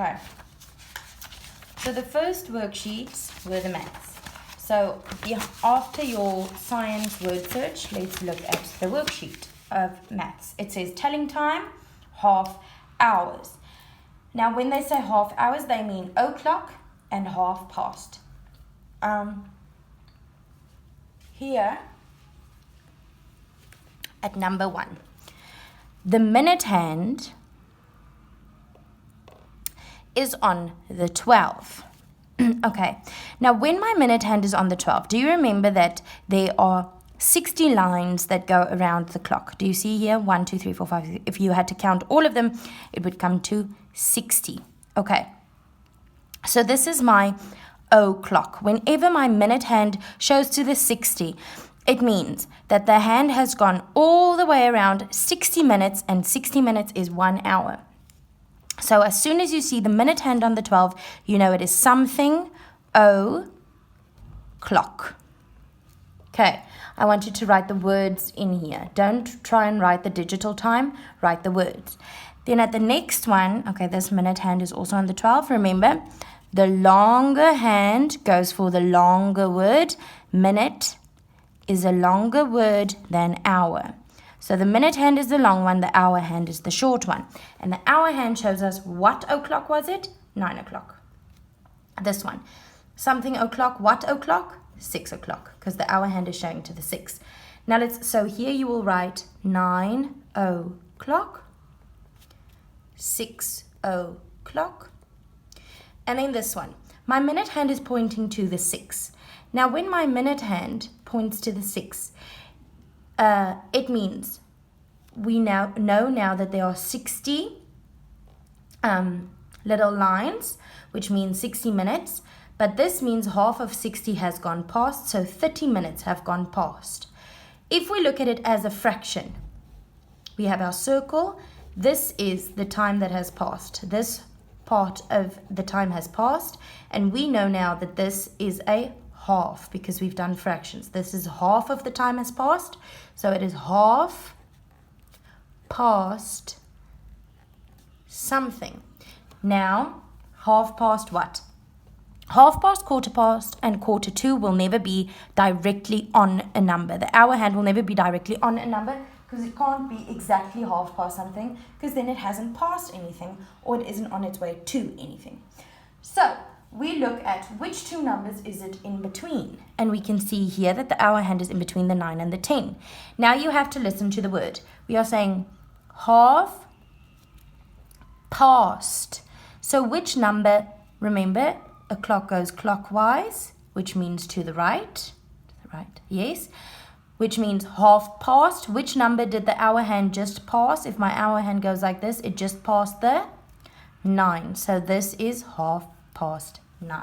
Okay. So the first worksheets were the maths. So after your science word search, let's look at the worksheet of maths. It says telling time, half hours. Now when they say half hours, they mean o'clock and half past. Here at number 1, the minute hand is on the 12. Okay, now when my minute hand is on the 12, do you remember that there are 60 lines that go around the clock? Do you see here? 1, 2, 3, 4, 5. If you had to count all of them, it would come to 60. Okay, so this is my o'clock. Whenever my minute hand shows to the 60, it means that the hand has gone all the way around 60 minutes, and 60 minutes is 1 hour. So as soon as you see the minute hand on the 12, you know it is something o'clock. Okay, I want you to write the words in here. Don't try and write the digital time, write the words. Then at the next one, okay, this minute hand is also on the 12. Remember, the longer hand goes for the longer word. Minute is a longer word than hour. So the minute hand is the long one, the hour hand is the short one. And the hour hand shows us what o'clock was it? 9 o'clock. This one. Something o'clock, what o'clock? 6 o'clock, because the hour hand is showing to the 6. Now so here you will write 9 o'clock, 6 o'clock, and then this one. My minute hand is pointing to the 6. Now when my minute hand points to the 6, it means we now know that there are 60 little lines, which means 60 minutes, but this means half of 60 has gone past, so 30 minutes have gone past. If we look at it as a fraction, we have our circle. This is the time that has passed. This part of the time has passed, and we know now that this is a half because we've done fractions. This is half of the time has passed, so it is half past something. Now, half past what? Half past, quarter past, and quarter to will never be directly on a number. The hour hand will never be directly on a number because it can't be exactly half past something, because then it hasn't passed anything or it isn't on its way to anything. So we look at which two numbers is it in between, and we can see here that the hour hand is in between the 9 and the 10. Now you have to listen to the word. We are saying half past. So which number? Remember, a clock goes clockwise, which means to the right. To the right, yes. Which means half past. Which number did the hour hand just pass? If my hour hand goes like this, it just passed the 9. So this is half past 9.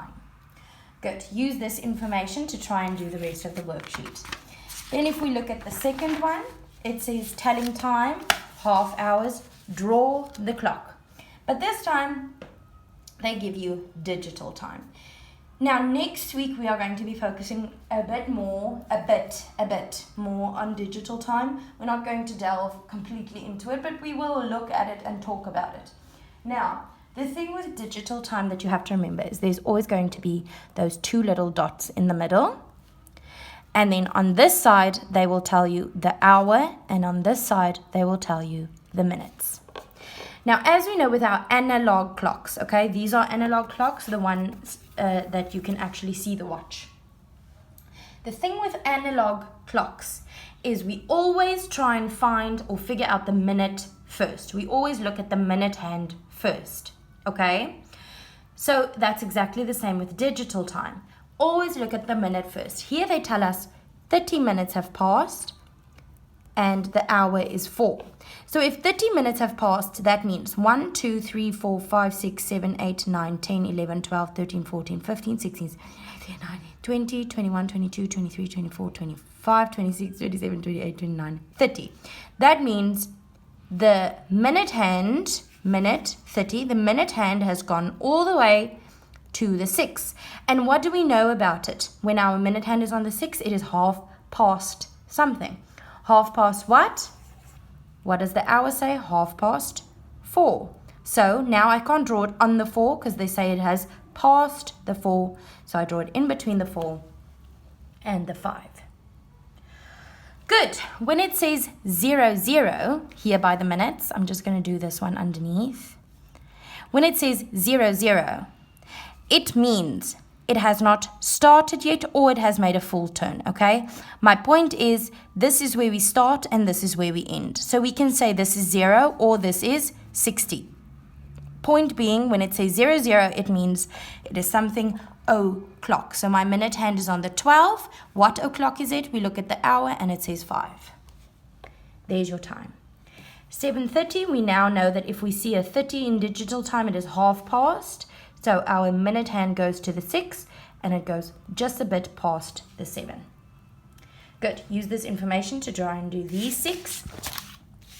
Good. Use this information to try and do the rest of the worksheet. Then if we look at the second one, it says telling time, half hours, draw the clock. But this time, they give you digital time. Now, next week, we are going to be focusing a bit more on digital time. We're not going to delve completely into it, but we will look at it and talk about it. Now, the thing with digital time that you have to remember is there's always going to be those two little dots in the middle. And then on this side, they will tell you the hour, and on this side, they will tell you the minutes. Now, as we know with our analog clocks, okay, these are analog clocks, the ones that you can actually see the watch. The thing with analog clocks is we always try and find or figure out the minute first. We always look at the minute hand first, okay? So that's exactly the same with digital time. Always look at the minute first. Here they tell us 30 minutes have passed and the hour is 4. So if 30 minutes have passed, that means 1, 2, 3, 4, 5, 6, 7, 8, 9, 10, 11, 12, 13, 14, 15, 16, 17, 18, 19, 20, 21, 22, 23, 24, 25, 26, 27, 28, 29, 30. That means the minute hand, minute 30, the minute hand has gone all the way to the 6. And what do we know about it? When our minute hand is on the 6, it is half past something. Half past what? What does the hour say? Half past 4. So now I can't draw it on the 4 because they say it has passed the 4. So I draw it in between the 4 and the 5. Good. When it says 0, 0 here by the minutes, I'm just going to do this one underneath. When it says 0, 0, it means it has not started yet or it has made a full turn, okay? My point is this is where we start and this is where we end. So we can say this is 0 or this is 60. Point being, when it says 0, 0, it means it is something o'clock. So my minute hand is on the 12. What o'clock is it? We look at the hour and it says 5. There's your time. 7:30, we now know that if we see a 30 in digital time, it is half past. So our minute hand goes to the 6 and it goes just a bit past the 7. Good. Use this information to try and do these 6.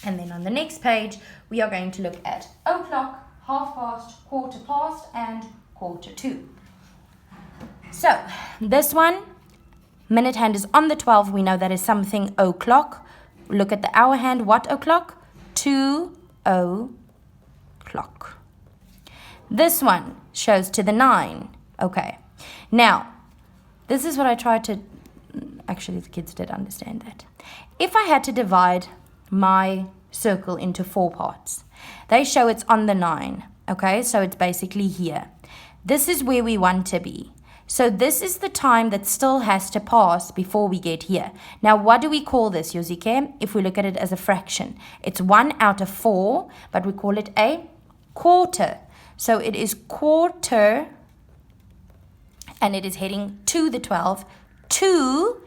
And then on the next page, we are going to look at o'clock, half past, quarter past, and quarter to. So this one, minute hand is on the 12. We know that is something o'clock. Look at the hour hand. What o'clock? 2 o'clock. This one shows to the 9. Okay. Now, this is what I tried to... Actually, the kids did understand that. If I had to divide my circle into 4 parts, they show it's on the 9. Okay, so it's basically here. This is where we want to be. So this is the time that still has to pass before we get here. Now, what do we call this, Yozike? If we look at it as a fraction, it's 1 out of 4, but we call it a quarter. So it is quarter, and it is heading to the 12, 2,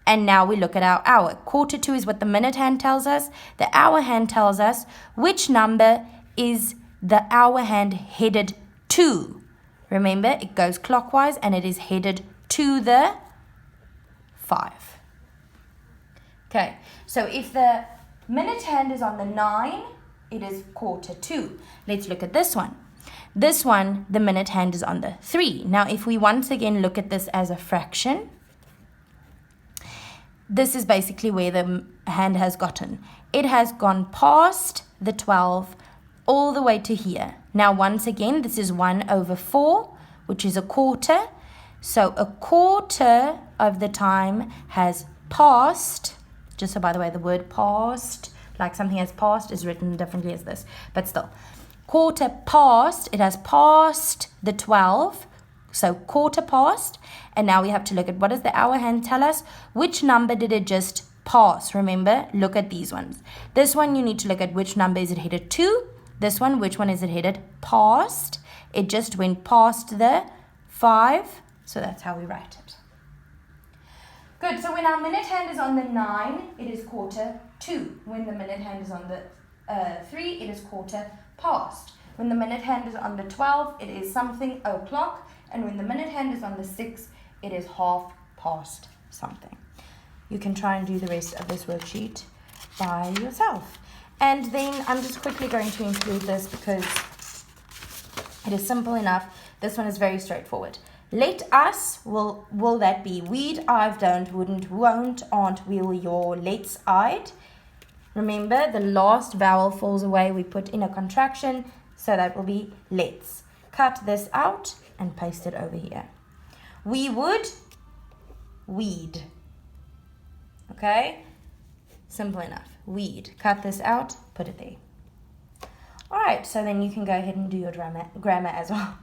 and now we look at our hour. Quarter to is what the minute hand tells us. The hour hand tells us which number is the hour hand headed to. Remember, it goes clockwise and it is headed to the 5. Okay, so if the minute hand is on the 9, it is quarter to. Let's look at this one. This one, the minute hand is on the 3. Now, if we once again look at this as a fraction, this is basically where the hand has gotten. It has gone past the 12 all the way to here. Now, once again, this is 1 over 4, which is a quarter. So a quarter of the time has passed. Just so, by the way, the word passed, like something has passed, is written differently as this. But still, quarter past, it has passed the 12. So quarter past. And now we have to look at what does the hour hand tell us? Which number did it just pass? Remember, look at these ones. This one, you need to look at which number is it headed to. This one, which one is it headed past? It just went past the 5. So that's how we write it. Good. So when our minute hand is on the 9, it is quarter to. When the minute hand is on the 3, it is quarter past. When the minute hand is on the 12, it is something o'clock. And when the minute hand is on the 6, it is half past something. You can try and do the rest of this worksheet by yourself. And then I'm just quickly going to include this because it is simple enough. This one is very straightforward. Let us, will that be we'd, I've, don't, wouldn't, won't, aren't, will, your, let's, I'd. Remember, the last vowel falls away. We put in a contraction, so that will be let's. Cut this out and paste it over here. We would, we'd. Okay? Simple enough. We'd. Cut this out, put it there. Alright, so then you can go ahead and do your grammar as well.